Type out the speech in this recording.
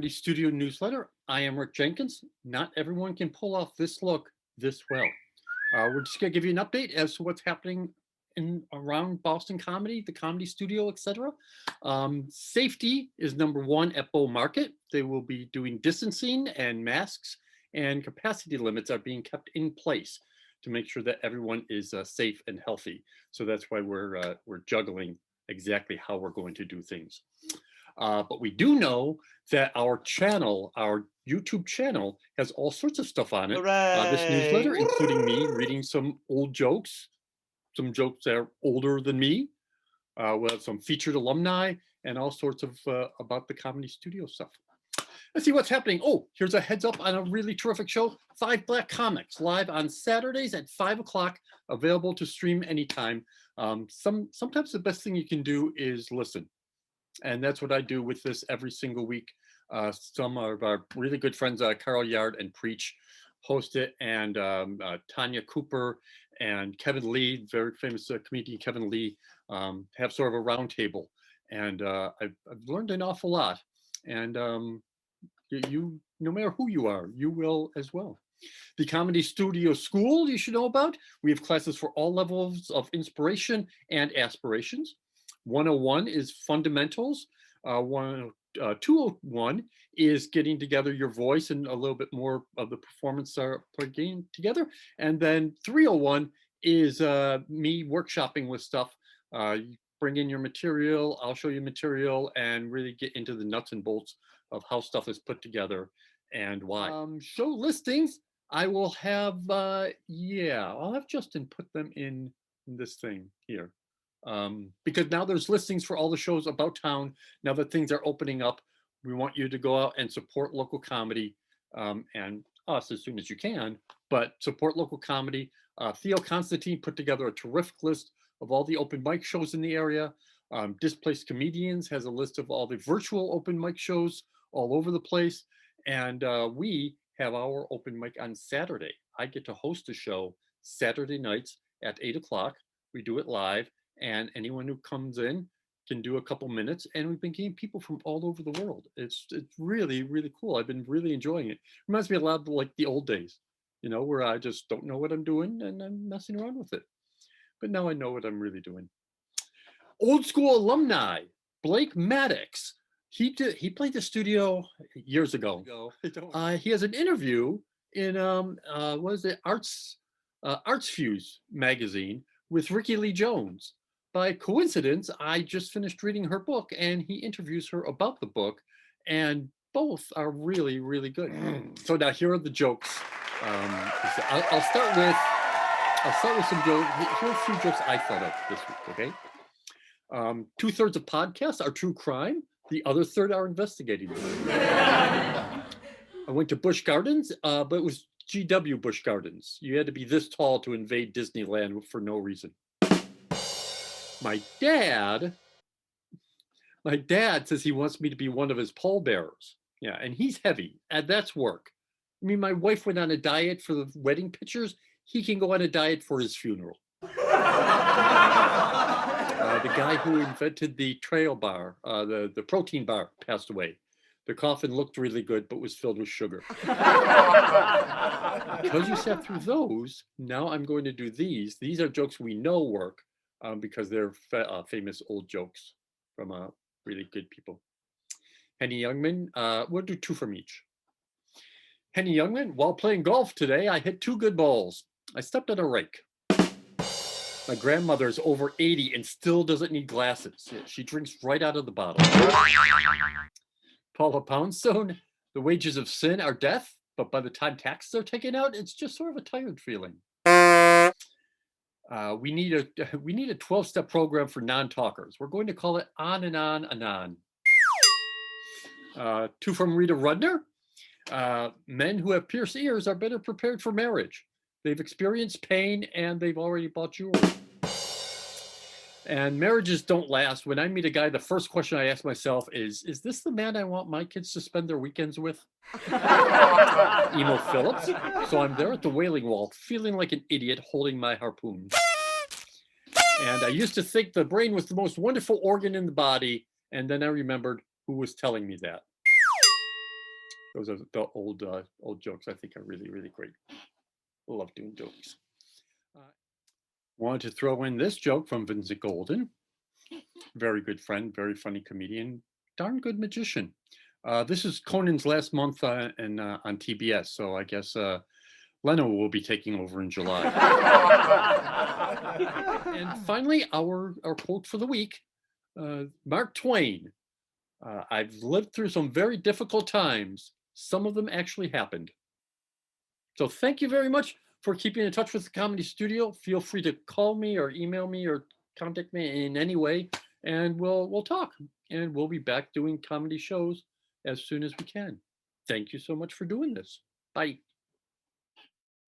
Comedy Studio newsletter. I am Rick Jenkins. Not everyone can pull off this look this well. We're just going to give you an update as to what's happening in around Boston Comedy, the Comedy Studio, etc. Safety is number one at Bow Market. They will be doing distancing and masks, and capacity limits are being kept in place to make sure that everyone is safe and healthy. So that's why we're juggling exactly how we're going to do things. But we do know that our channel, our YouTube channel, has all sorts of stuff on it. This newsletter, including me reading some old jokes, some jokes that are older than me. We'll have some featured alumni and all sorts of about the Comedy Studio stuff. Let's see what's happening. Oh, here's a heads up on a really terrific show. 5 Black Comics, live on Saturdays at 5 o'clock, available to stream anytime. Sometimes the best thing you can do is listen. And that's what I do with this every single week. Some of our really good friends, Carl Yard and Preach, host it, and Tanya Cooper and Kevin Lee, very famous comedian Kevin Lee, have sort of a roundtable. And I've learned an awful lot. And you, no matter who you are, you will as well. The Comedy Studio School you should know about. We have classes for all levels of inspiration and aspirations. 101 is fundamentals. 201 is getting together your voice and a little bit more of the performance putting together. And then 301 is me workshopping with stuff. You bring in your material, I'll show you material, and really get into the nuts and bolts of how stuff is put together and why. Show listings, I will have, I'll have Justin put them in this thing here. Because now there's listings for all the shows about town. Now that things are opening up, we want you to go out and support local comedy, and us as soon as you can, but support local comedy. Theo Constantine put together a terrific list of all the open mic shows in the area. Displaced Comedians has a list of all the virtual open mic shows all over the place. And we have our open mic on Saturday. I get to host a show Saturday nights at 8 o'clock. We do it live, and anyone who comes in can do a couple minutes, and we've been getting people from all over the world. It's really, really cool. I've been really enjoying it. Reminds me a lot of like the old days, you know, where I just don't know what I'm doing and I'm messing around with it. But now I know what I'm really doing. Old school alumni, Blake Maddox. He played the studio years ago. He has an interview in what is it, Arts Fuse magazine with Ricky Lee Jones. By coincidence, I just finished reading her book, and he interviews her about the book, and both are really, really good. So now here are the jokes. I'll start with some jokes. Here are a few jokes I thought of this week. Okay. 2/3 of podcasts are true crime. The other third are investigating. I went to Busch Gardens, but it was GW Busch Gardens. You had to be this tall to invade Disneyland for no reason. My dad says he wants me to be one of his pallbearers. Yeah, and he's heavy, and that's work. I mean, my wife went on a diet for the wedding pictures. He can go on a diet for his funeral. The guy who invented the trail bar, the protein bar, passed away. The coffin looked really good, but was filled with sugar. Because you sat through those, now I'm going to do these. These are jokes we know work because they're famous old jokes from really good people. Henny Youngman, we'll do 2 from each. Henny Youngman, while playing golf today, I hit 2 good balls. I stepped on a rake. My grandmother is over 80 and still doesn't need glasses. She drinks right out of the bottle. Paula Poundstone, the wages of sin are death, but by the time taxes are taken out, it's just sort of a tired feeling. We need a 12-step program for non-talkers. We're going to call it On and On Anon. 2 from Rita Rudner. Men who have pierced ears are better prepared for marriage. They've experienced pain and they've already bought jewelry. And marriages don't last. When I meet a guy, the first question I ask myself is this the man I want my kids to spend their weekends with? Emo Phillips. So I'm there at the Wailing Wall, feeling like an idiot holding my harpoon. And I used to think the brain was the most wonderful organ in the body. And then I remembered who was telling me that. Those are the old jokes I think are really, really great. I love doing jokes. Uh, Wanted to throw in this joke from Vincent Golden, very good friend, very funny comedian, darn good magician. This is Conan's last month on TBS, so I guess Leno will be taking over in July. And finally, our quote for the week, Mark Twain. I've lived through some very difficult times. Some of them actually happened. So thank you very much for keeping in touch with the Comedy Studio. Feel free to call me or email me or contact me in any way, and we'll talk. And we'll be back doing comedy shows as soon as we can. Thank you so much for doing this. Bye.